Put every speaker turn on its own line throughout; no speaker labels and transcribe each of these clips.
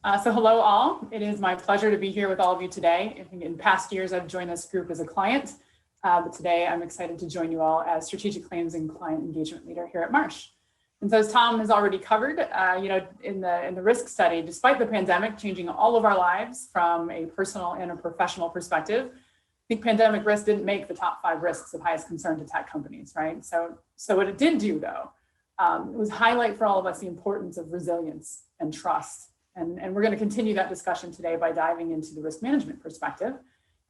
So hello all. It is my pleasure to be here with all of you today. I think in past years, I've joined this group as a client, but today I'm excited to join you all as strategic claims and client engagement leader here at Marsh. And so as Tom has already covered, in the risk study, despite the pandemic changing all of our lives from a personal and a professional perspective, I think pandemic risk didn't make the top 5 risks of highest concern to tech companies, right? So what it did do though, it was highlight for all of us the importance of resilience and trust. And we're going to continue that discussion today by diving into the risk management perspective,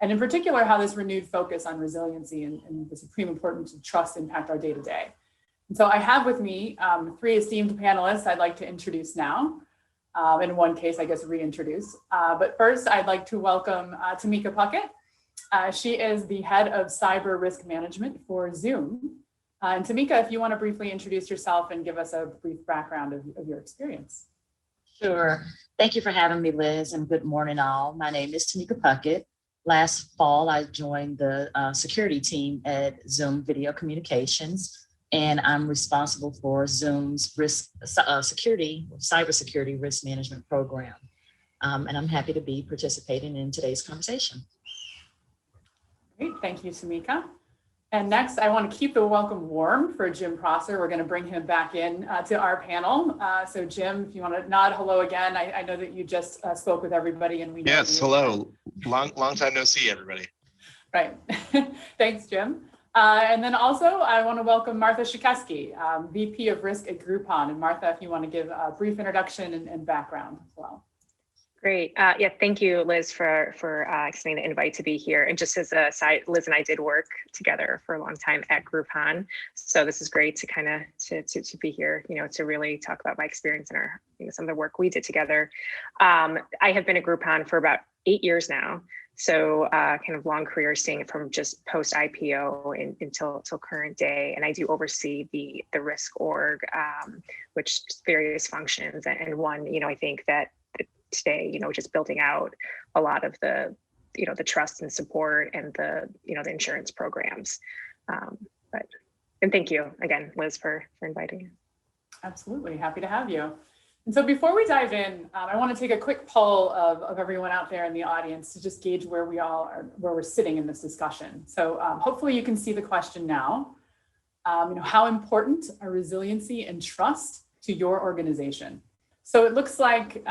and in particular, how this renewed focus on resiliency and the supreme importance of trust impact our day-to-day. And so I have with me 3 esteemed panelists I'd like to introduce now. In one case, I guess reintroduce. But first, I'd like to welcome Tamika Puckett. She is the head of cyber risk management for Zoom. And Tamika, if you want to briefly introduce yourself and give us a brief background of your experience.
Sure. Thank you for having me, Liz, and good morning all. My name is Tamika Puckett. Last fall, I joined the security team at Zoom Video Communications, and I'm responsible for Zoom's cybersecurity risk management program. And I'm happy to be participating in today's conversation.
Great, thank you, Tamika. And next, I want to keep the welcome warm for Jim Prosser. We're going to bring him back in to our panel. So Jim, if you want to nod hello again, I know that you just spoke with everybody and we know.
Yes, hello. Long time no see, everybody.
Right. Thanks, Jim. And then also, I want to welcome Martha Shikeski, VP of Risk at Groupon. And Martha, if you want to give a brief introduction and background as well.
Great. Yeah, thank you, Liz, for extending the invite to be here. And just as a side, Liz and I did work together for a long time at Groupon. So this is great to kind of to be here, to really talk about my experience and our, some of the work we did together. I have been at Groupon for about 8 years now. So kind of long career, staying from just post IPO until current day. And I do oversee the risk org, which various functions. And one, I think that today, just building out a lot of the, the trust and support and the, the insurance programs. And thank you again, Liz, for inviting me.
Absolutely, happy to have you. And so before we dive in, I want to take a quick poll of everyone out there in the audience to just gauge where we all are, where we're sitting in this discussion. So hopefully you can see the question now. How important are resiliency and trust to your organization? So it looks like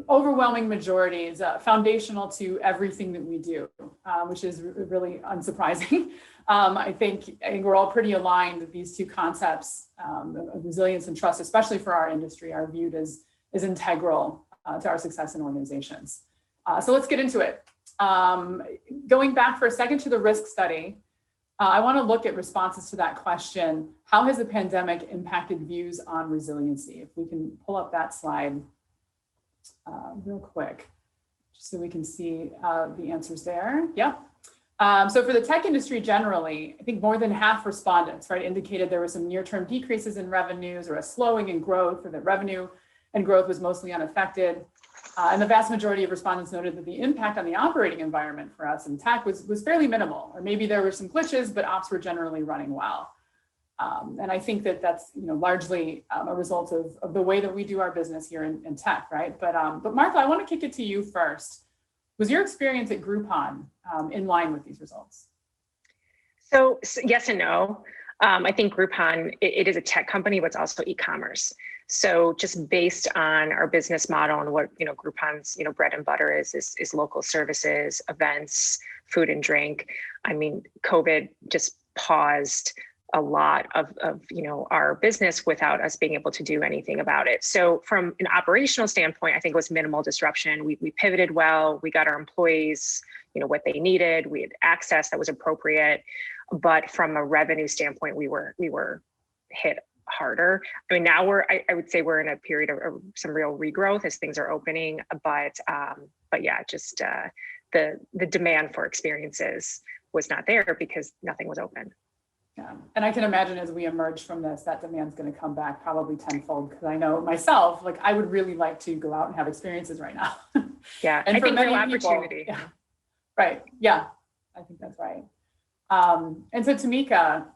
overwhelming majority is foundational to everything that we do, which is really unsurprising. I think we're all pretty aligned that these two concepts of resilience and trust, especially for our industry, are viewed as integral to our success in organizations. So let's get into it. Going back for a second to the risk study, I want to look at responses to that question. How has the pandemic impacted views on resiliency? If we can pull up that slide real quick, just so we can see the answers there. Yeah. So for the tech industry generally, I think more than half respondents, indicated there were some near-term decreases in revenues or a slowing in growth, or that revenue and growth was mostly unaffected. And the vast majority of respondents noted that the impact on the operating environment for us in tech was fairly minimal, or maybe there were some glitches, but ops were generally running well. And I think that that's largely a result of the way that we do our business here in tech, right? But Martha, I want to kick it to you first. Was your experience at Groupon in line with these results?
So yes and no. I think Groupon, it is a tech company, but it's also e-commerce. So just based on our business model and what, Groupon's, bread and butter is local services, events, food and drink. I mean, COVID just paused a lot of our business without us being able to do anything about it. So from an operational standpoint, I think it was minimal disruption. We pivoted well, we got our employees, what they needed, we had access that was appropriate. But from a revenue standpoint, we were hit harder. I mean, now I would say we're in a period of some real regrowth as things are opening, but yeah, just the demand for experiences was not there because nothing was open.
Yeah, and I can imagine as we emerge from this, that demand's going to come back probably tenfold, because I know myself, I would really like to go out and have experiences right now.
Yeah,
and
I think
many
opportunity.
Yeah. Right. Yeah, I think that's right. And so Tamika,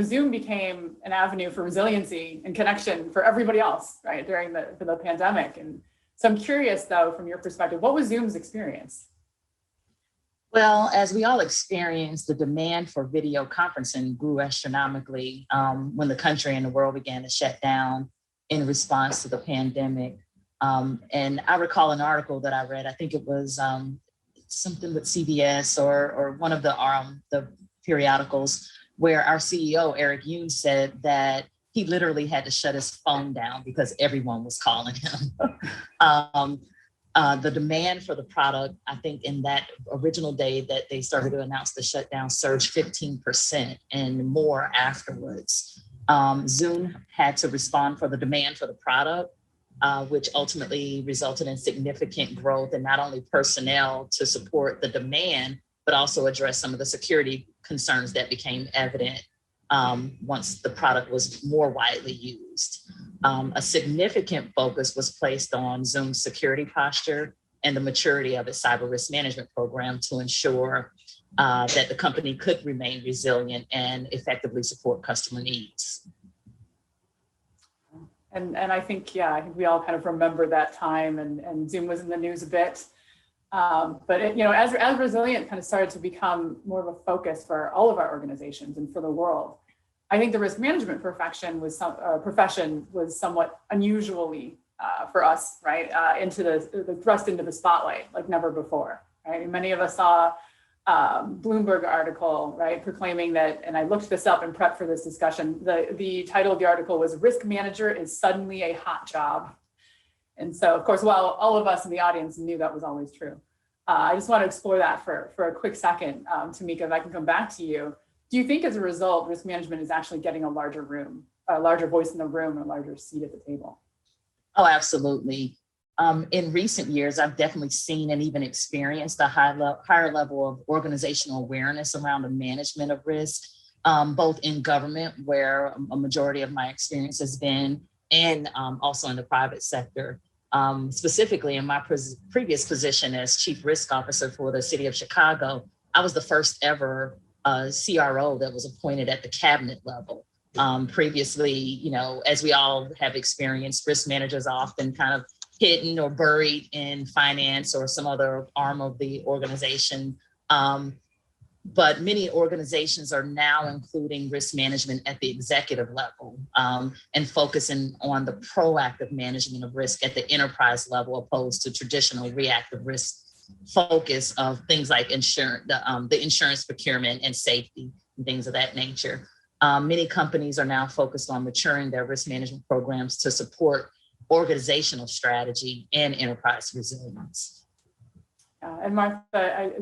Zoom became an avenue for resiliency and connection for everybody else, right, during the pandemic. And So I'm curious though, from your perspective, what was Zoom's experience?
Well, as we all experienced, the demand for video conferencing grew astronomically when the country and the world began to shut down in response to the pandemic. And I recall an article that I read, I think it was something with CBS or one of the periodicals, where our CEO, Eric Yoon, said that he literally had to shut his phone down because everyone was calling him. The demand for the product, I think in that original day that they started to announce the shutdown, surged 15% and more afterwards. Zoom had to respond for the demand for the product, which ultimately resulted in significant growth in not only personnel to support the demand, but also address some of the security concerns that became evident once the product was more widely used. A significant focus was placed on Zoom's security posture and the maturity of its cyber risk management program to ensure that the company could remain resilient and effectively support customer needs.
And I think, yeah, I think we all kind of remember that time, and Zoom was in the news a bit. But as Resilient kind of started to become more of a focus for all of our organizations and for the world, I think the risk management profession was somewhat unusually for us, right, into the thrust into the spotlight like never before, right? And many of us saw Bloomberg article, right, proclaiming that, and I looked this up and prepped for this discussion. The title of the article was "Risk Manager is Suddenly a Hot Job." And so, of course, while all of us in the audience knew that was always true, I just want to explore that for a quick second. Tamika, if I can come back to you. Do you think as a result, risk management is actually getting a larger voice in the room, a larger seat at the table?
Oh, absolutely. In recent years, I've definitely seen and even experienced a higher level of organizational awareness around the management of risk, both in government, where a majority of my experience has been, and also in the private sector. Specifically in my previous position as Chief Risk Officer for the City of Chicago, I was the first ever CRO that was appointed at the cabinet level. Previously, as we all have experienced, risk managers are often kind of hidden or buried in finance or some other arm of the organization. But many organizations are now including risk management at the executive level and focusing on the proactive management of risk at the enterprise level, opposed to traditional reactive risk focus of things like insurance, the insurance procurement and safety and things of that nature. Many companies are now focused on maturing their risk management programs to support organizational strategy and enterprise resilience.
And Martha,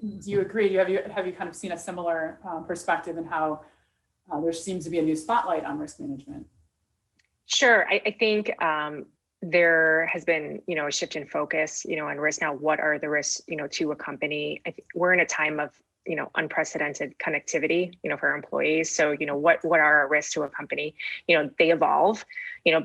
do you agree? Have you kind of seen a similar perspective in how there seems to be a new spotlight on risk management?
Sure, I think there has been, a shift in focus, on risk. Now, what are the risks, to a company? I think we're in a time of, unprecedented connectivity, for our employees. So, what are our risks to a company? They evolve.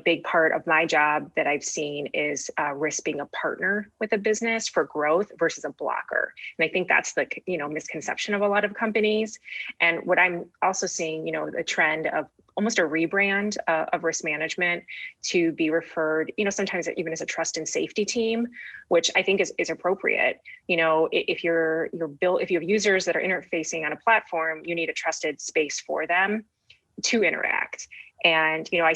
Big part of my job that I've seen is risk being a partner with a business for growth versus a blocker. And I think that's the, misconception of a lot of companies. And what I'm also seeing, the trend of almost a rebrand of risk management to be referred, sometimes even as a trust and safety team, which I think is appropriate. If if you have users that are interfacing on a platform, you need a trusted space for them to interact. And, I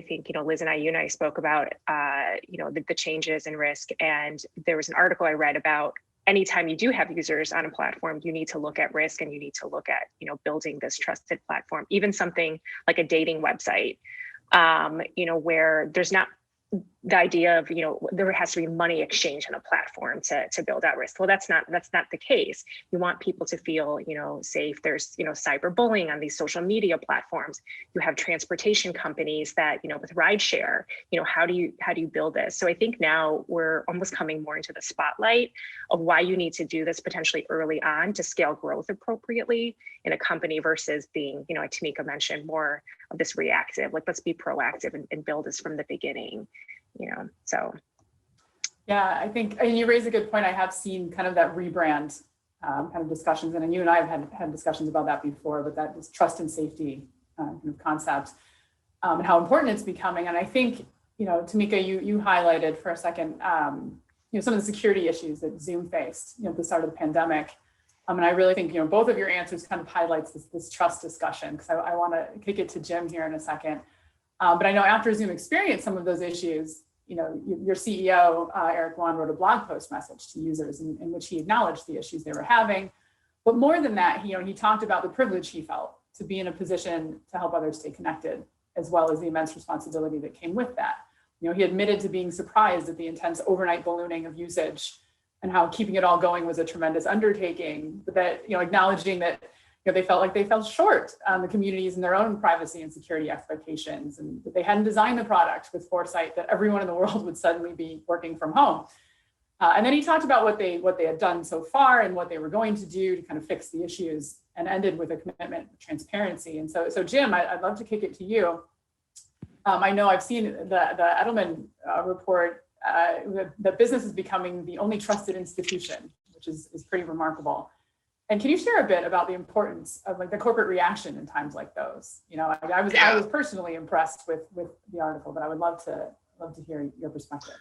think, Liz and you and I spoke about, the changes in risk. And there was an article I read about anytime you do have users on a platform, you need to look at risk and you need to look at, building this trusted platform, even something like a dating website, where there's not the idea of, there has to be money exchange on a platform to build out risk. Well, that's not the case. You want people to feel, safe. There's, cyberbullying on these social media platforms. You have transportation companies that, with rideshare, how do you build this? So I think now we're almost coming more into the spotlight of why you need to do this potentially early on to scale growth appropriately in a company versus being, like Tamika mentioned, more of this reactive, like let's be proactive and build this from the beginning. So.
Yeah, I think, and you raise a good point. I have seen kind of that rebrand kind of discussions, and you and I have had discussions about that before, but that is trust and safety kind of concept and how important it's becoming. And I think, Tamika, you highlighted for a second, some of the security issues that Zoom faced, at the start of the pandemic. And I really think, both of your answers kind of highlights this trust discussion, because I want to kick it to Jim here in a second. But I know after Zoom experienced some of those issues, your CEO, Eric Yuan, wrote a blog post message to users in which he acknowledged the issues they were having. But more than that, he talked about the privilege he felt to be in a position to help others stay connected, as well as the immense responsibility that came with that. He admitted to being surprised at the intense overnight ballooning of usage and how keeping it all going was a tremendous undertaking, but that, acknowledging that, they felt like they fell short on the communities and their own privacy and security expectations, and that they hadn't designed the product with foresight that everyone in the world would suddenly be working from home. And then he talked about what they had done so far and what they were going to do to kind of fix the issues, and ended with a commitment to transparency. And so Jim, I'd love to kick it to you. I know I've seen the Edelman report that business is becoming the only trusted institution, which is pretty remarkable. And can you share a bit about the importance of the corporate reaction in times like those? I was personally impressed with the article, but I would love to hear your perspective.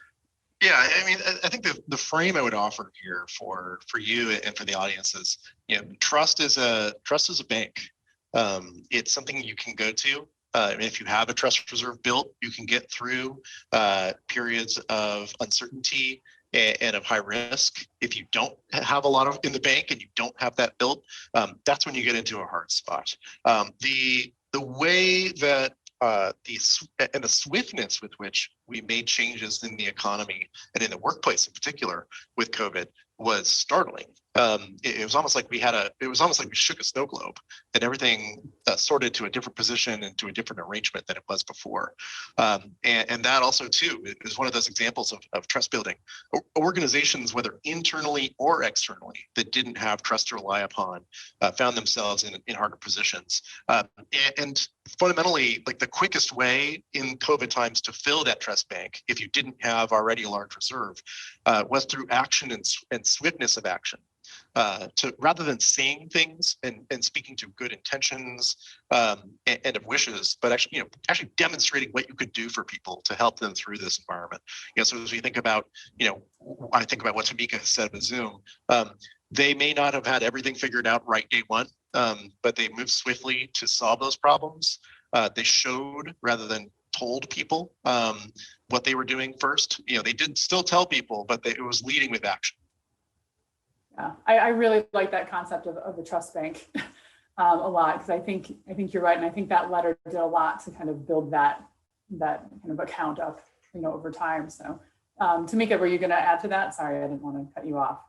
Yeah, I think the frame I would offer here for you and for the audience is, trust is a bank. It's something you can go to. If you have a trust reserve built, you can get through periods of uncertainty and of high risk. If you don't have a lot of in the bank and you don't have that built, that's when you get into a hard spot. The way that the swiftness with which we made changes in the economy and in the workplace in particular with COVID was startling. It was almost like we shook a snow globe, and everything sorted to a different position and to a different arrangement than it was before. And that also too is one of those examples of trust building. Organizations, whether internally or externally, that didn't have trust to rely upon, found themselves in harder positions. And fundamentally, the quickest way in COVID times to fill that trust bank, if you didn't have already a large reserve, was through action and swiftness of action. To rather than saying things and speaking to good intentions and of wishes, but actually demonstrating what you could do for people to help them through this environment. So as we think about, I think about what Tamika has said with Zoom, they may not have had everything figured out right day one, but they moved swiftly to solve those problems. They showed rather than told people what they were doing first. They did still tell people, but it was leading with action.
Yeah, I really like that concept of the trust bank a lot, because I think you're right, and I think that letter did a lot to kind of build that kind of account up, over time. So, Tamika, were you going to add to that? Sorry, I didn't want to cut you off.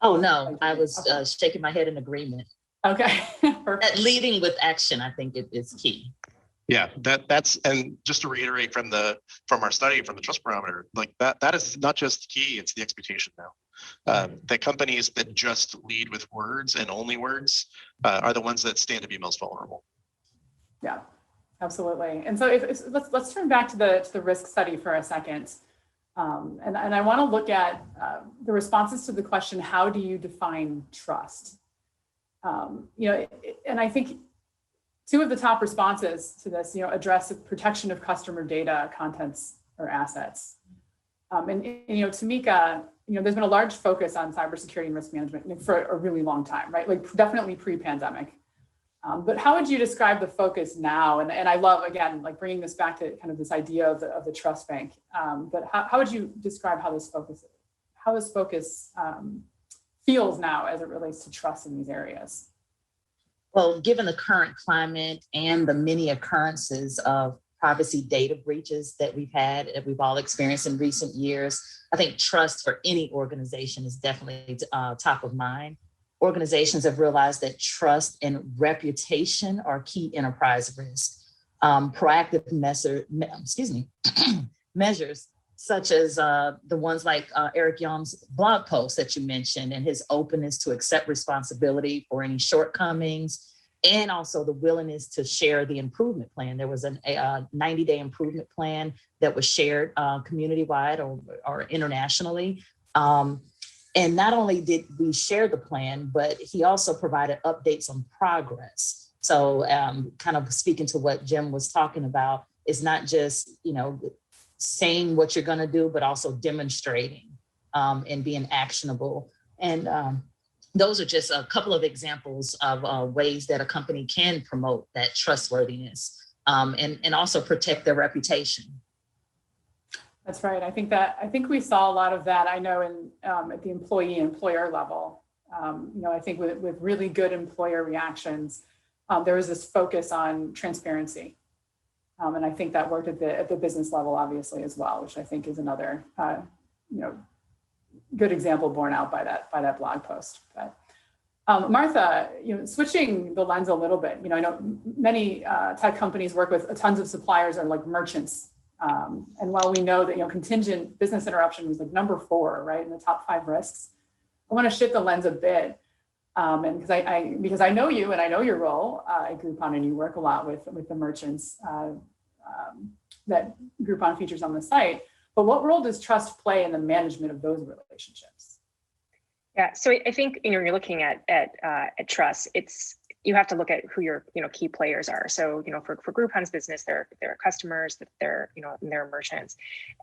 Oh no, I was shaking my head in agreement.
Okay, perfect.
That leading with action, I think it is key.
Yeah, that's, and just to reiterate from our study, from the trust barometer, that is not just key, it's the expectation now. The companies that just lead with words and only words are the ones that stand to be most vulnerable.
Yeah, absolutely. And so let's turn back to the risk study for a second. And I want to look at the responses to the question, how do you define trust? And I think two of the top responses to this, address the protection of customer data, contents, or assets. And Tamika, there's been a large focus on cybersecurity and risk management for a really long time, right? Definitely pre-pandemic. But how would you describe the focus now? And I love, again, bringing this back to kind of this idea of the trust bank. But how would you describe how this focus feels now as it relates to trust in these areas?
Well, given the current climate and the many occurrences of privacy data breaches that we've all experienced in recent years, I think trust for any organization is definitely top of mind. Organizations have realized that trust and reputation are key enterprise risk. Proactive measures such as the ones like Eric Yuan's blog post that you mentioned, and his openness to accept responsibility for any shortcomings, and also the willingness to share the improvement plan. There was a 90-day improvement plan that was shared community-wide or internationally. And not only did we share the plan, but he also provided updates on progress. So kind of speaking to what Jim was talking about, it's not just, saying what you're going to do, but also demonstrating and being actionable. And those are just a couple of examples of ways that a company can promote that trustworthiness and also protect their reputation.
That's right. I think we saw a lot of that. I know in at the employer level. I think with really good employer reactions, there was this focus on transparency, and I think that worked at the business level, obviously, as well, which I think is another good example borne out by that blog post. But Martha, switching the lens a little bit, I know many tech companies work with tons of suppliers or like merchants. And while we know that contingent business interruption was like number 4, right, in the top 5 risks, I want to shift the lens a bit, and because I know you and I know your role at Groupon, and you work a lot with the merchants that Groupon features on the site. But what role does trust play in the management of those relationships?
Yeah, so I think you're looking at trust. You have to look at who your key players are. So for Groupon's business, they're customers, they're merchants,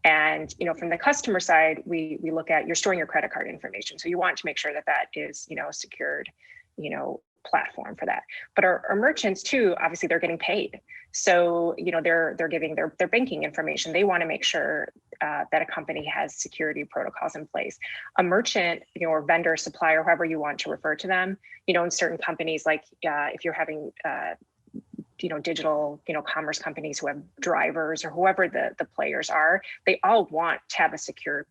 and from the customer side, we look at you're storing your credit card information. So you want to make sure that is a secured platform for that. But our merchants too, obviously they're getting paid. So they're giving their banking information. They want to make sure that a company has security protocols in place. A merchant, or vendor, supplier, however you want to refer to them, in certain companies, like if you're having digital commerce companies who have drivers or whoever the players are, they all want to have a secure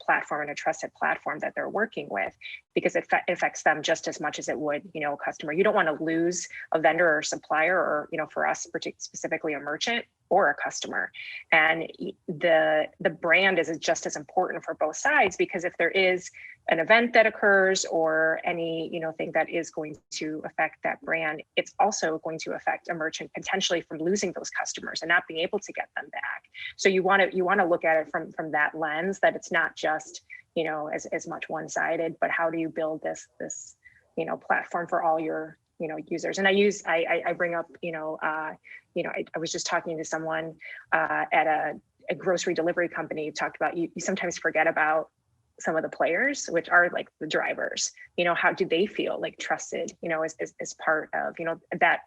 platform and a trusted platform that they're working with, because it affects them just as much as it would a customer. You don't want to lose a vendor or supplier, or for us specifically a merchant or a customer. And the brand is just as important for both sides, because if there is an event that occurs or any thing that is going to affect that brand, it's also going to affect a merchant potentially from losing those customers and not being able to get them back. So you want to look at it from that lens, that it's not just as much one-sided, but how do you build this platform for all your users. And I bring up I was just talking to someone at a grocery delivery company, talked about you sometimes forget about some of the players, which are like the drivers. How do they feel like trusted as part of that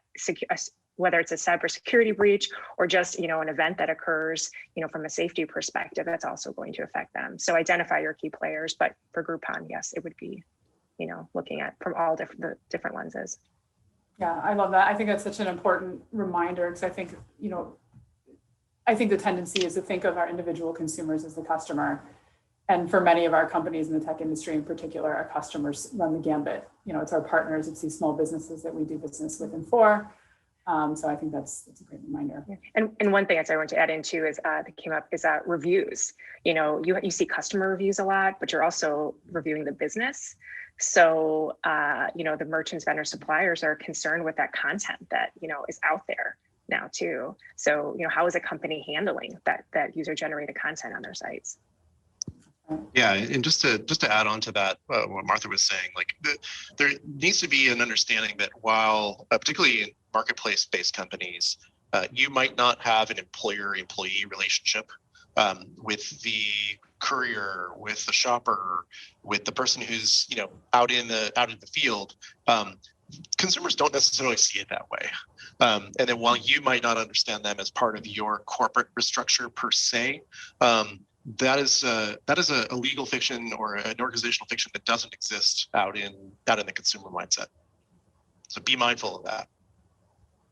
whether it's a cybersecurity breach or just an event that occurs from a safety perspective, that's also going to affect them. So identify your key players. But for Groupon, yes, it would be looking at from all different lenses.
Yeah, I love that. I think that's such an important reminder, because I think the tendency is to think of our individual consumers as the customer. And for many of our companies in the tech industry in particular, our customers run the gambit. It's our partners, it's these small businesses that we do business with and for. So I think that's a great reminder.
And one thing I want to add into is that came up is reviews. You see customer reviews a lot, but you're also reviewing the business. So the merchants, vendors, suppliers are concerned with that content that is out there now too. So how is a company handling that user generated content on their sites?
Yeah, and just to add on to that, what Martha was saying, there needs to be an understanding that while, particularly in marketplace-based companies, you might not have an employer-employee relationship with the courier, with the shopper, with the person who's out in the field. Consumers don't necessarily see it that way. And then while you might not understand them as part of your corporate restructure per se, that is a legal fiction or an organizational fiction that doesn't exist out in the consumer mindset. So be mindful of that.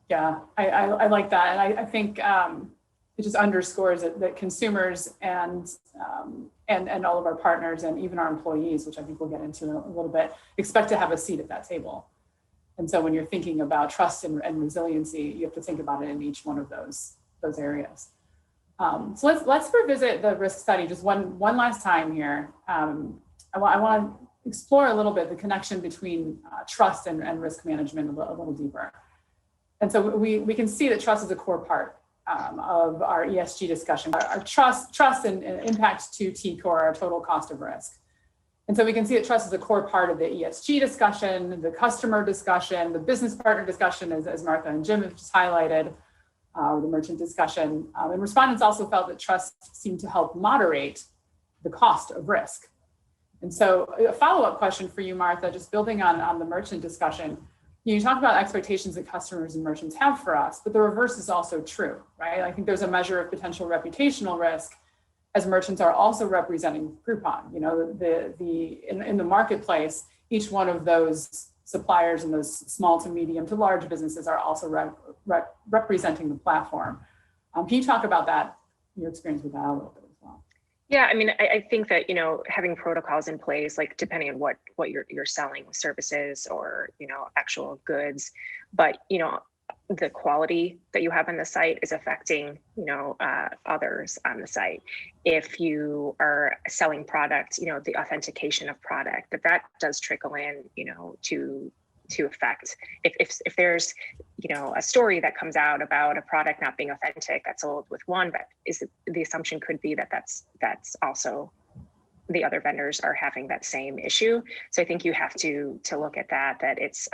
Yeah, I like that, and I think it just underscores that consumers and all of our partners and even our employees, which I think we'll get into in a little bit, expect to have a seat at that table. And so when you're thinking about trust and resiliency, you have to think about it in each one of those areas. So let's revisit the risk study just one last time here. I want to explore a little bit the connection between trust and risk management a little deeper. And so we can see that trust is a core part of our ESG discussion. Our trust and impact to TCOR, our total cost of risk. And so we can see that trust is a core part of the ESG discussion, the customer discussion, the business partner discussion, as Martha and Jim have just highlighted. or the merchant discussion. And respondents also felt that trust seemed to help moderate the cost of risk. And so a follow-up question for you, Martha, just building on the merchant discussion. You talk about expectations that customers and merchants have for us, but the reverse is also true, right? I think there's a measure of potential reputational risk as merchants are also representing Groupon. You know, in the marketplace, each one of those suppliers and those small to medium to large businesses are also representing the platform. Can you talk about that, your experience with that a little bit as well?
Yeah, I mean, I think that, you know, having protocols in place, like depending on what you're selling, services or, you know, actual goods, but, you know, the quality that you have on the site is affecting, you know, others on the site. If you are selling product, you know, the authentication of product, that does trickle in, you know, to affect if there's, you know, a story that comes out about a product not being authentic that's sold with one, but the assumption could be that that's also the other vendors are having that same issue. So I think you have to look at that it's,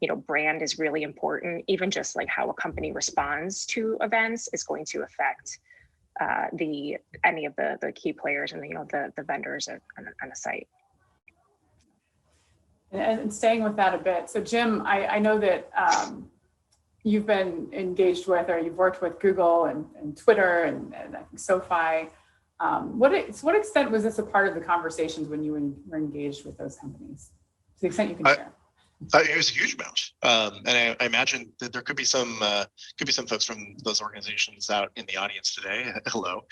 you know, brand is really important. Even just like how a company responds to events is going to affect any of the key players and, you know, the vendors on a site.
And staying with that a bit. So Jim, I know that you've been engaged with, or you've worked with Google and Twitter and I think SoFi. To what extent was this a part of the conversations when you were engaged with those companies? To the extent you can share.
It was a huge amount, and I imagine that there could be some folks from those organizations out in the audience today. Hello,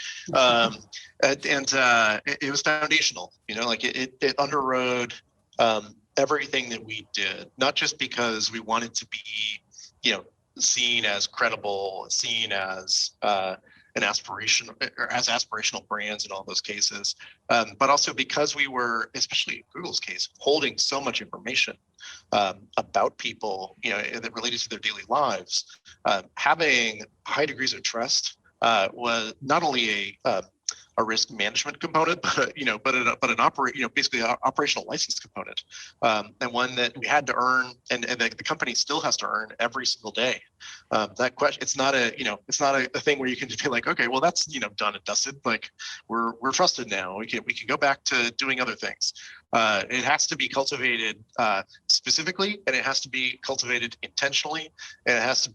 it was foundational. You know, like it underrode everything that we did, not just because we wanted to be, you know, seen as credible, seen as an aspirational brands in all those cases, but also because we were, especially in Google's case, holding so much information about people, you know, that related to their daily lives. Having high degrees of trust was not only a risk management component, but basically an operational license component, and one that we had to earn, and the company still has to earn every single day. That question, it's not a thing where you can just be like, okay, well that's, you know, done and dusted. Like we're trusted now. We can go back to doing other things. It has to be cultivated specifically, and it has to be cultivated intentionally, and it has to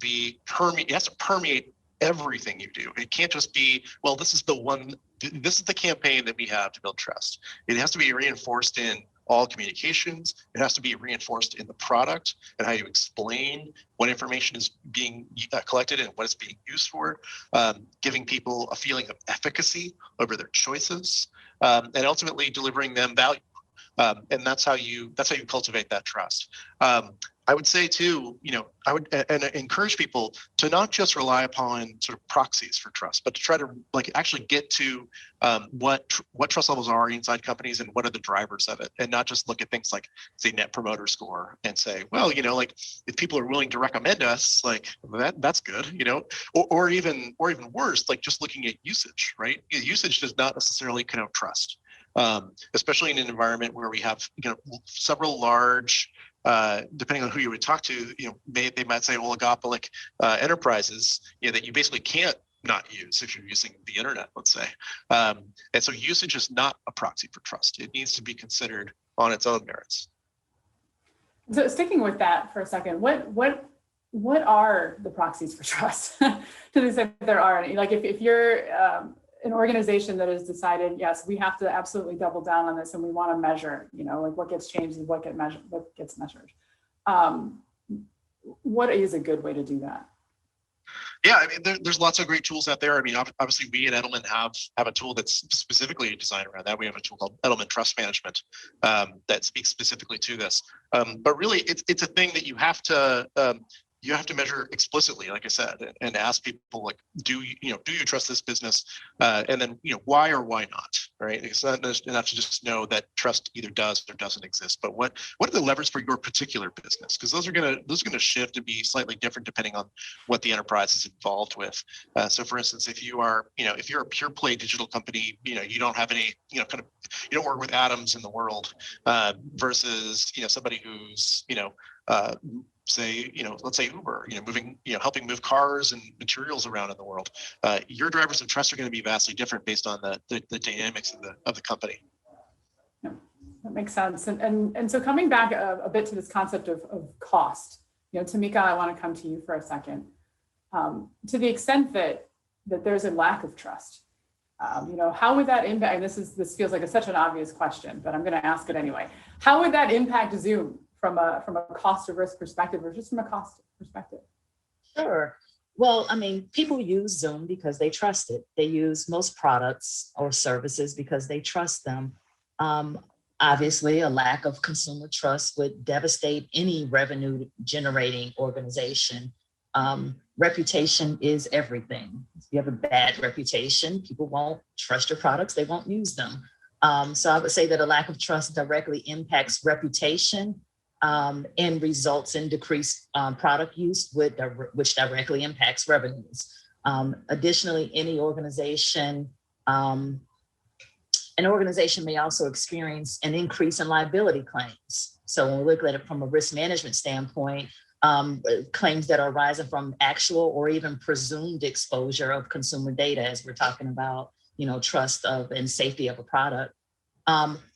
permeate everything you do. It can't just be, well, this is the campaign that we have to build trust. It has to be reinforced in all communications. It has to be reinforced in the product and how you explain what information is being collected and what it's being used for, giving people a feeling of efficacy over their choices, and ultimately delivering them value. And that's how you cultivate that trust. I would say too, you know, I would encourage people to not just rely upon sort of proxies for trust, but to try to like actually get to what trust levels are inside companies and what are the drivers of it, and not just look at things like, say, Net Promoter Score and say, well, you know, like if people are willing to recommend us, like that's good, you know, or even worse, like just looking at usage, right? Usage does not necessarily connote trust. Especially in an environment where we have, you know, several large, depending on who you would talk to, you know, they might say oligopolic enterprises, you know, that you basically can't not use if you're using the internet, let's say. And so usage is not a proxy for trust. It needs to be considered on its own merits.
So sticking with that for a second, what are the proxies for trust? To the extent there are any, like if you're an organization that has decided, yes, we have to absolutely double down on this and we want to measure, you know, like what gets changed and what gets measured. What is a good way to do that?
Yeah, I mean, there's lots of great tools out there. I mean, obviously we at Edelman have a tool that's specifically designed around that. We have a tool called Edelman Trust Management that speaks specifically to this. But really it's a thing that you have to measure explicitly, like I said, and ask people like, do you trust this business? And then, you know, why or why not, right? It's not enough to just know that trust either does or doesn't exist, but what are the levers for your particular business? Because those are gonna shift and be slightly different depending on what the enterprise is involved with. So for instance, if you're a pure play digital company, you know, you don't have any, you know, kind of, you don't work with atoms in the world, versus, you know, somebody who's, you know, say, let's say Uber, moving, helping move cars and materials around in the world. Your drivers of trust are going to be vastly different based on the dynamics of the company.
Yeah, that makes sense. And so coming back a bit to this concept of cost, Tamika, I want to come to you for a second. To the extent that there's a lack of trust, how would that impact? And this feels like such an obvious question, but I'm going to ask it anyway. How would that impact Zoom from a cost of risk perspective, or just from a cost perspective?
Sure. Well, I mean, people use Zoom because they trust it. They use most products or services because they trust them. Obviously, a lack of consumer trust would devastate any revenue generating organization. Reputation is everything. If you have a bad reputation, people won't trust your products, they won't use them. So I would say that a lack of trust directly impacts reputation and results in decreased product use, which directly impacts revenues. Additionally, an organization may also experience an increase in liability claims. So when we look at it from a risk management standpoint, claims that are arising from actual or even presumed exposure of consumer data, as we're talking about, trust of and safety of a product.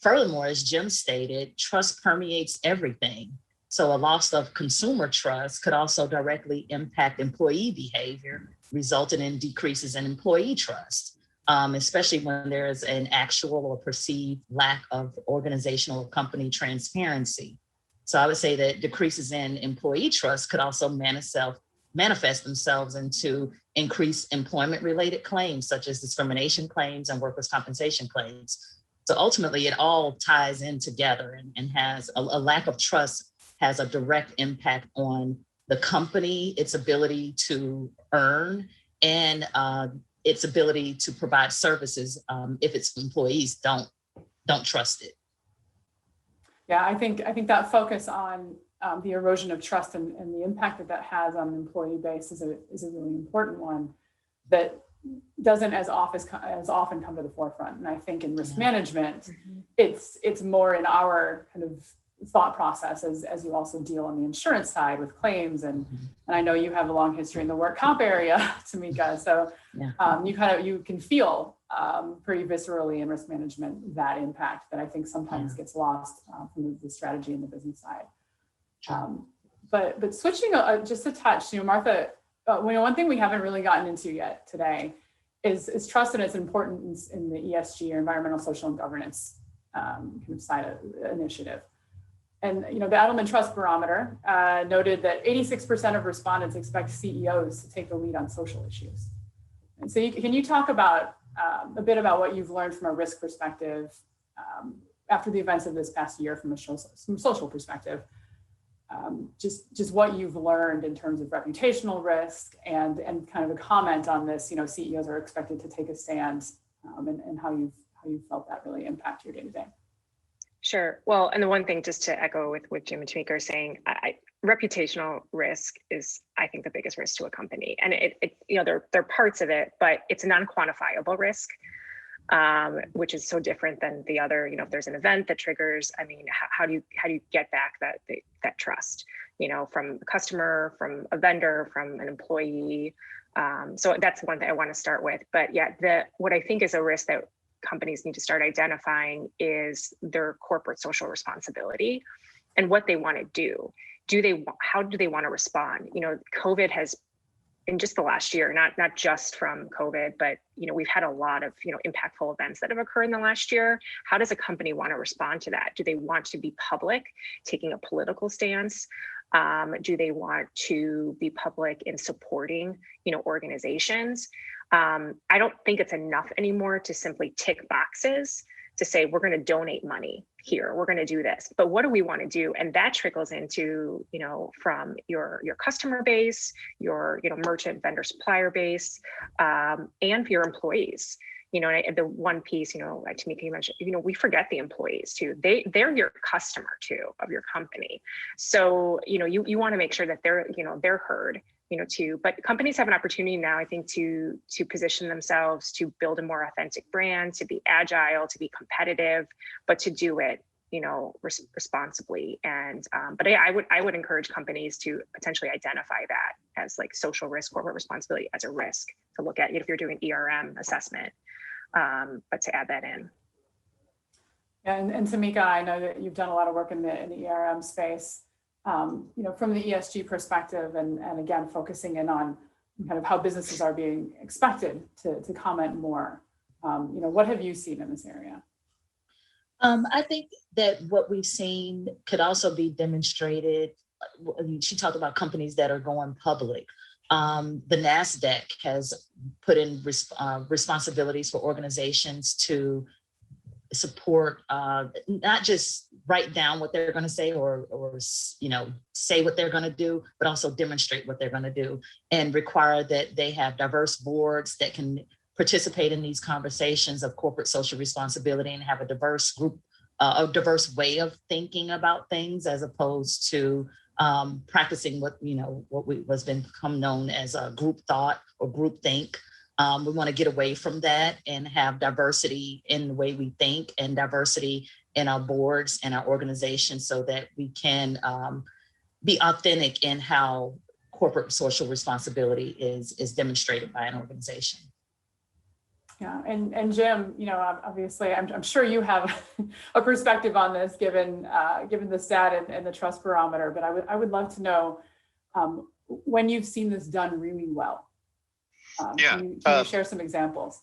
Furthermore, as Jim stated, trust permeates everything. So a loss of consumer trust could also directly impact employee behavior, resulting in decreases in employee trust, especially when there is an actual or perceived lack of organizational company transparency. So I would say that decreases in employee trust could also manifest themselves into increased employment-related claims, such as discrimination claims and workers' compensation claims. So ultimately, it all ties in together and has a lack of trust has a direct impact on the company, its ability to earn, and its ability to provide services if its employees don't trust it.
Yeah, I think that focus on the erosion of trust and the impact that has on the employee base is a really important one that doesn't as often come to the forefront. And I think in risk management, it's more in our kind of thought process as you also deal on the insurance side with claims. And I know you have a long history in the work comp area, Tamika. So you can feel pretty viscerally in risk management that impact that I think sometimes gets lost from the strategy and the business side. But switching just a touch, Martha, one thing we haven't really gotten into yet today is trust and its importance in the ESG, or environmental, social, and governance kind of side of the initiative. And the Edelman Trust Barometer noted that 86% of respondents expect CEOs to take the lead on social issues. And so can you talk about a bit about what you've learned from a risk perspective after the events of this past year from a social perspective? Just what you've learned in terms of reputational risk and kind of a comment on this, CEOs are expected to take a stand and how you felt that really impact your day-to-day.
Sure. Well, and the one thing, just to echo with what Jim and Tamika are saying, reputational risk is, I think, the biggest risk to a company. And there are parts of it, but it's a non-quantifiable risk, which is so different than the other. If there's an event that triggers, how do you get back that trust? From a customer, from a vendor, from an employee. So that's one thing I want to start with. But yeah, what I think is a risk that companies need to start identifying is their corporate social responsibility and what they want to do. How do they want to respond? COVID has, in just the last year, not just from COVID, but we've had a lot of impactful events that have occurred in the last year. How does a company want to respond to that? Do they want to be public, taking a political stance? Do they want to be public in supporting organizations? I don't think it's enough anymore to simply tick boxes to say, we're going to donate money here, we're going to do this, but what do we want to do? And that trickles into, from your customer base, your, merchant, vendor, supplier base, and for your employees. And the one piece, like Tamika, you mentioned, we forget the employees too. They're your customer too of your company. So, you want to make sure that they're heard, too. But companies have an opportunity now, I think, to position themselves, to build a more authentic brand, to be agile, to be competitive, but to do it, responsibly. And but I would encourage companies to potentially identify that as like social risk, corporate responsibility as a risk to look at if you're doing ERM assessment, but to add that in.
And Tamika, I know that you've done a lot of work in the ERM space, from the ESG perspective, and again, focusing in on kind of how businesses are being expected to comment more. What have you seen in this area?
I think that what we've seen could also be demonstrated. She talked about companies that are going public. The NASDAQ has put in responsibilities for organizations to support, not just write down what they're going to say or say what they're going to do, but also demonstrate what they're going to do, and require that they have diverse boards that can participate in these conversations of corporate social responsibility and have a diverse group, a diverse way of thinking about things, as opposed to practicing what was become known as a group thought or group think. We want to get away from that and have diversity in the way we think and diversity in our boards and our organizations, so that we can be authentic in how corporate social responsibility is demonstrated by an organization.
Yeah, and Jim, obviously, I'm sure you have a perspective on this, given the stat and the trust barometer. But I would love to know when you've seen this done really well. Can you share some examples?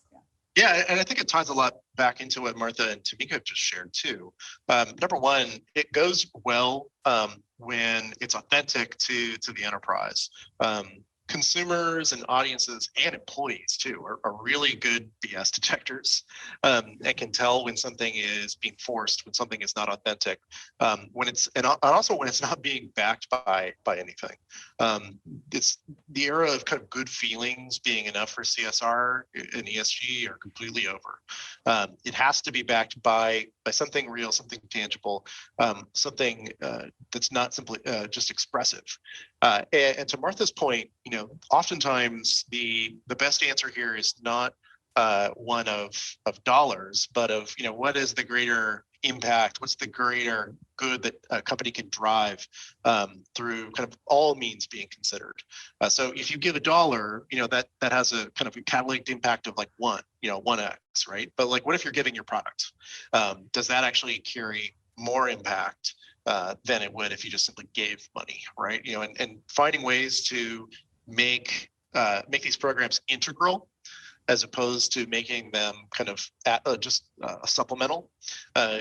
Yeah, and I think it ties a lot back into what Martha and Tamika just shared too. Number one, it goes well when it's authentic to the enterprise. Consumers and audiences and employees too are really good BS detectors, and can tell when something is being forced, when something is not authentic, when it's and also when it's not being backed by anything. It's the era of kind of good feelings being enough for CSR and ESG are completely over. It has to be backed by something real, something tangible, something that's not simply just expressive. And to Martha's point, oftentimes the best answer here is not one of dollars, but of what is the greater impact, what's the greater good that a company can drive through kind of all means being considered. So if you give $1, that has a kind of a catalytic impact of like 1x, right? But like, what if you're giving your product? Does that actually carry more impact than it would if you just simply gave money, right? And finding ways to make these programs integral, as opposed to making them kind of just a supplemental,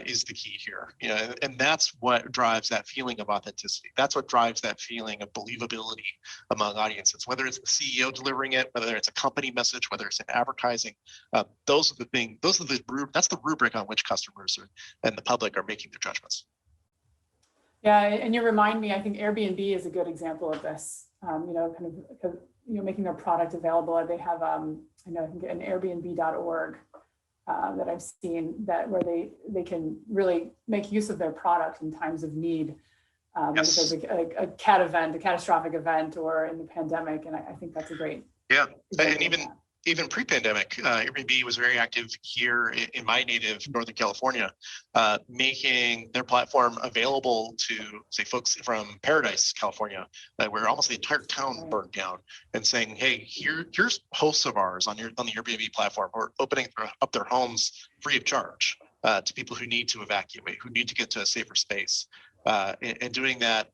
is the key here. And that's what drives that feeling of authenticity. That's what drives that feeling of believability among audiences, whether it's the CEO delivering it, whether it's a company message, whether it's in advertising. Those are the things. That's the rubric on which customers and the public are making their judgments.
Yeah, and you remind me, I think Airbnb is a good example of this. Making their product available. They have, I think an Airbnb.org that I've seen where they can really make use of their product in times of need.
Yes.
If there's a catastrophic event, or in the pandemic, and I think that's a great.
Yeah, and even pre-pandemic, Airbnb was very active here in my native Northern California, making their platform available to, say, folks from Paradise, California, where almost the entire town burned down, and saying, hey, here's hosts of ours on the Airbnb platform who are opening up their homes free of charge to people who need to evacuate, who need to get to a safer space, and doing that,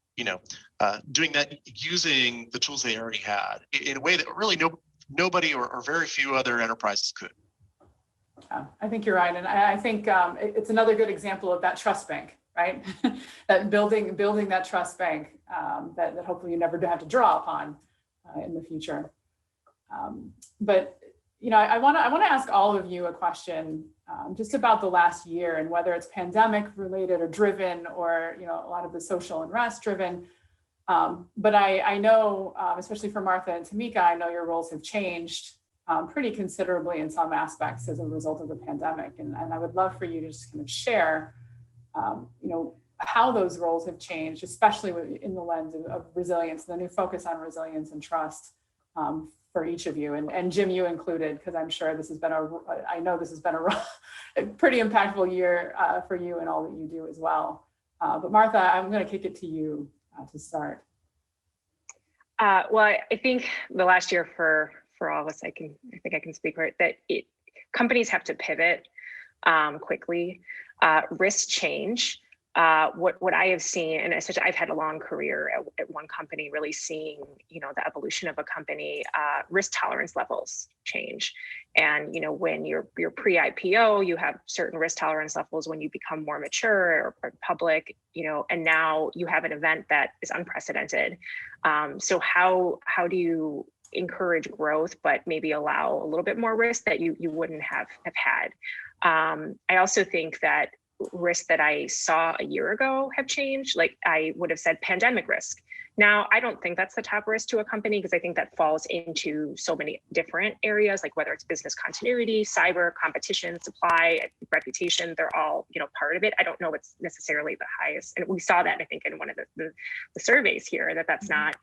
using the tools they already had in a way that really nobody or very few other enterprises could.
I think you're right. And I think it's another good example of that trust bank, right? That building that trust bank that hopefully you never have to draw upon in the future. But I want to ask all of you a question just about the last year, and whether it's pandemic related or driven, or a lot of the social unrest driven. But I know, especially for Martha and Tamika, I know your roles have changed pretty considerably in some aspects as a result of the pandemic. And I would love for you to just kind of share, how those roles have changed, especially in the lens of resilience, the new focus on resilience and trust for each of you, and Jim, you included, because I'm sure I know this has been a pretty impactful year for you and all that you do as well. But Martha, I'm going to kick it to you to start.
Well, I think the last year for all of us, I think I can speak for it, that companies have to pivot quickly. Risk change. What I have seen, and especially I've had a long career at one company, really seeing, the evolution of a company, risk tolerance levels change. And, when you're pre-IPO, you have certain risk tolerance levels. When you become more mature or public, and now you have an event that is unprecedented. So how do you encourage growth, but maybe allow a little bit more risk that you wouldn't have had? I also think that risks that I saw a year ago have changed. Like I would have said pandemic risk. Now, I don't think that's the top risk to a company, because I think that falls into so many different areas, like whether it's business continuity, cyber, competition, supply, reputation, they're all, part of it. I don't know what's necessarily the highest. And we saw that, I think, in one of the surveys here, that's not.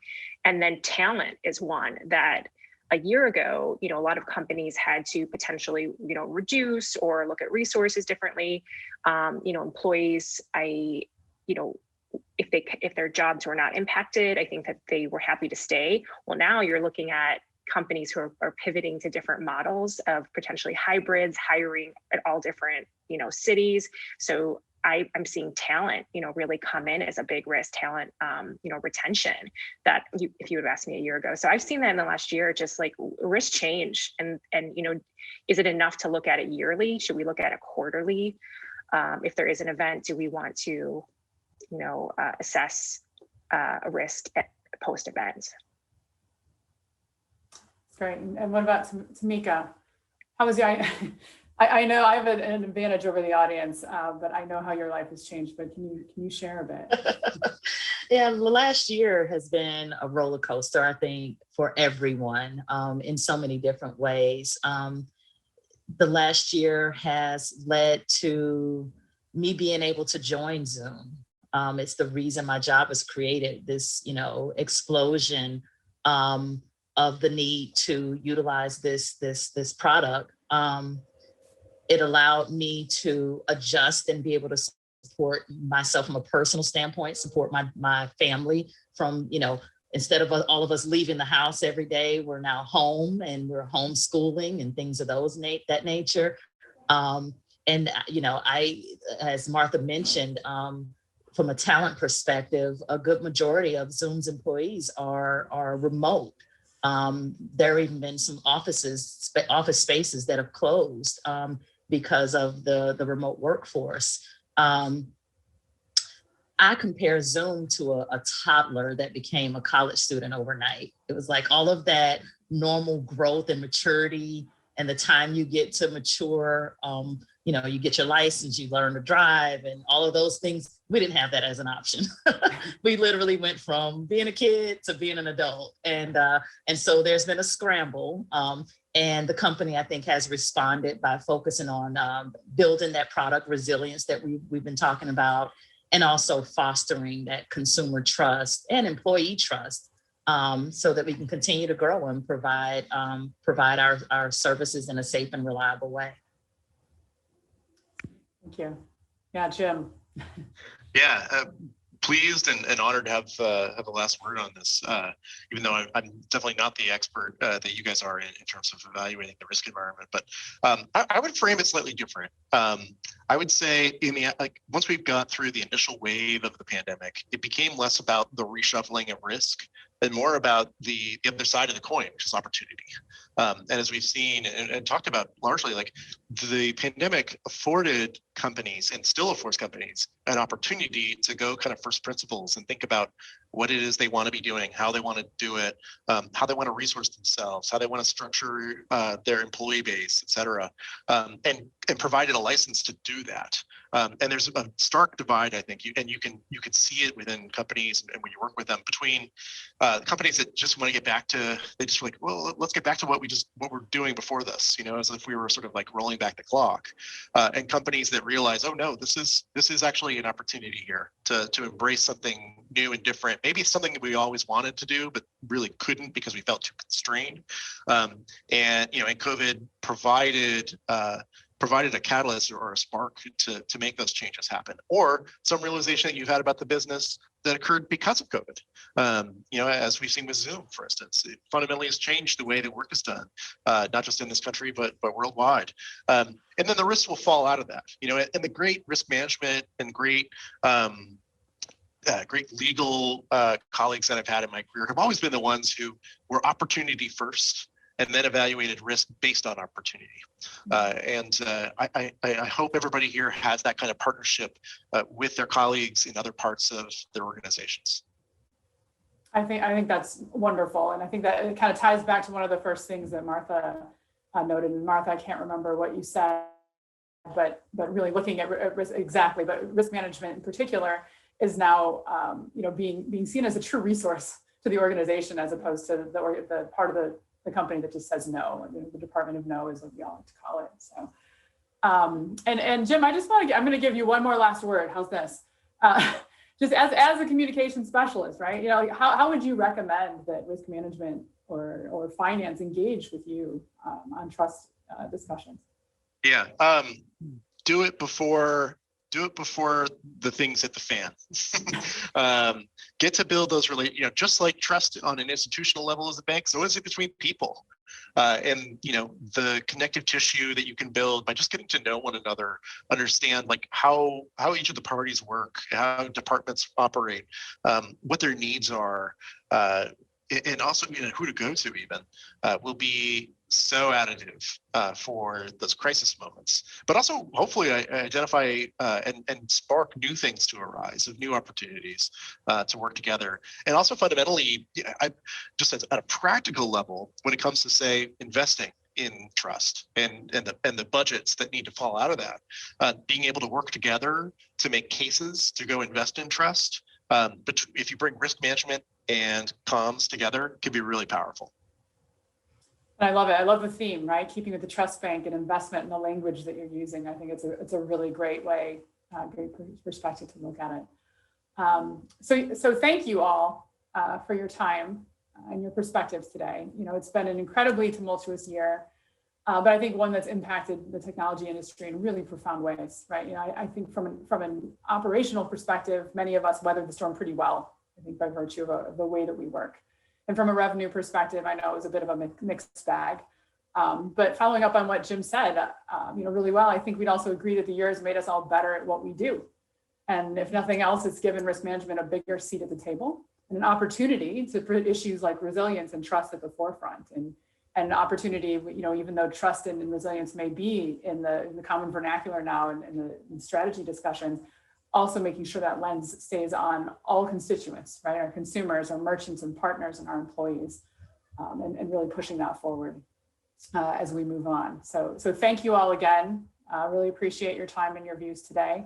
And then talent is one that a year ago, a lot of companies had to potentially, reduce or look at resources differently. Employees, if their jobs were not impacted, I think that they were happy to stay. Well, now you're looking at companies who are pivoting to different models of potentially hybrids, hiring at all different, cities. So I'm seeing talent, really come in as a big risk. Talent, retention, that if you would have asked me a year ago. So I've seen that in the last year, just like risk change. And is it enough to look at it yearly? Should we look at it quarterly? If there is an event, do we want to, assess a risk at post-event?
Great. And what about Tamika? How was I know I have an advantage over the audience, but I know how your life has changed, but can you share a bit?
Yeah, the last year has been a roller coaster, I think, for everyone in so many different ways. The last year has led to me being able to join Zoom. It's the reason my job was created, this, explosion of the need to utilize this product. It allowed me to adjust and be able to support myself from a personal standpoint, support my family from, instead of all of us leaving the house every day, we're now home and we're homeschooling and things of that nature. I, as Martha mentioned, from a talent perspective, a good majority of Zoom's employees are remote. There have even been some office spaces that have closed because of the remote workforce. I compare Zoom to a toddler that became a college student overnight. It was like all of that normal growth and maturity and the time you get to mature, you get your license, you learn to drive and all of those things. We didn't have that as an option. We literally went from being a kid to being an adult. And so there's been a scramble. And the company, I think, has responded by focusing on building that product resilience that we've been talking about, and also fostering that consumer trust and employee trust so that we can continue to grow and provide our services in a safe and reliable way.
Thank you. Yeah, Jim.
Yeah, pleased and honored to have the last word on this, even though I'm definitely not the expert that you guys are in terms of evaluating the risk environment. But I would frame it slightly different. I would say once we've got through the initial wave of the pandemic, it became less about the reshuffling of risk and more about the other side of the coin, which is opportunity. And as we've seen and talked about largely, like the pandemic afforded companies and still affords companies an opportunity to go kind of first principles and think about what it is they want to be doing, how they want to do it, how they want to resource themselves, how they want to structure their employee base, et cetera, and provided a license to do that. And there's a stark divide, I think, you can see it within companies and when you work with them, between companies that just want to get back to, they just like, well, let's get back to what we're doing before this, as if we were sort of like rolling back the clock, and companies that realize, oh no, this is actually an opportunity here. to embrace something new and different. Maybe it's something that we always wanted to do, but really couldn't because we felt too constrained. And COVID provided a catalyst or a spark to make those changes happen, or some realization that you've had about the business that occurred because of COVID. As we've seen with Zoom, for instance, it fundamentally has changed the way that work is done, not just in this country, but worldwide. And then the risks will fall out of that, and the great risk management and great legal colleagues that I've had in my career have always been the ones who were opportunity first and then evaluated risk based on opportunity. I hope everybody here has that kind of partnership with their colleagues in other parts of their organizations.
I think that's wonderful. And I think that it kind of ties back to one of the first things that Martha noted. And Martha, I can't remember what you said, but really looking at risk, exactly, but risk management in particular is now being seen as a true resource to the organization, as opposed to the part of the company that just says no. The Department of No is what we all like to call it. So, and Jim, I'm going to give you one more last word. How's this? Just as a communication specialist, right? How would you recommend that risk management or finance engage with you on trust discussions?
Yeah, do it before the things hit the fan. Get to build those just like trust on an institutional level as a bank, so is it between people. And the connective tissue that you can build by just getting to know one another, understand like how each of the parties work, how departments operate, what their needs are, and also who to go to even will be so additive for those crisis moments, but also hopefully identify and spark new things to arise, of new opportunities to work together. And also fundamentally, I just at a practical level, when it comes to say investing in trust and the budgets that need to fall out of that, being able to work together to make cases to go invest in trust. But if you bring risk management and comms together, it can be really powerful.
I love it. I love the theme, right? Keeping with the trust bank and investment in the language that you're using. I think it's a really great way, great perspective to look at it. So thank you all for your time and your perspectives today. It's been an incredibly tumultuous year, but I think one that's impacted the technology industry in really profound ways, right? I think from an operational perspective, many of us weathered the storm pretty well, I think by virtue of the way that we work. And from a revenue perspective, I know it was a bit of a mixed bag. But following up on what Jim said, really well, I think we'd also agree that the year has made us all better at what we do. And if nothing else, it's given risk management a bigger seat at the table and an opportunity to put issues like resilience and trust at the forefront. And an opportunity, even though trust and resilience may be in the common vernacular now and in the strategy discussions, also making sure that lens stays on all constituents, right? Our consumers, our merchants and partners, and our employees, and really pushing that forward as we move on. So thank you all again. Really appreciate your time and your views today.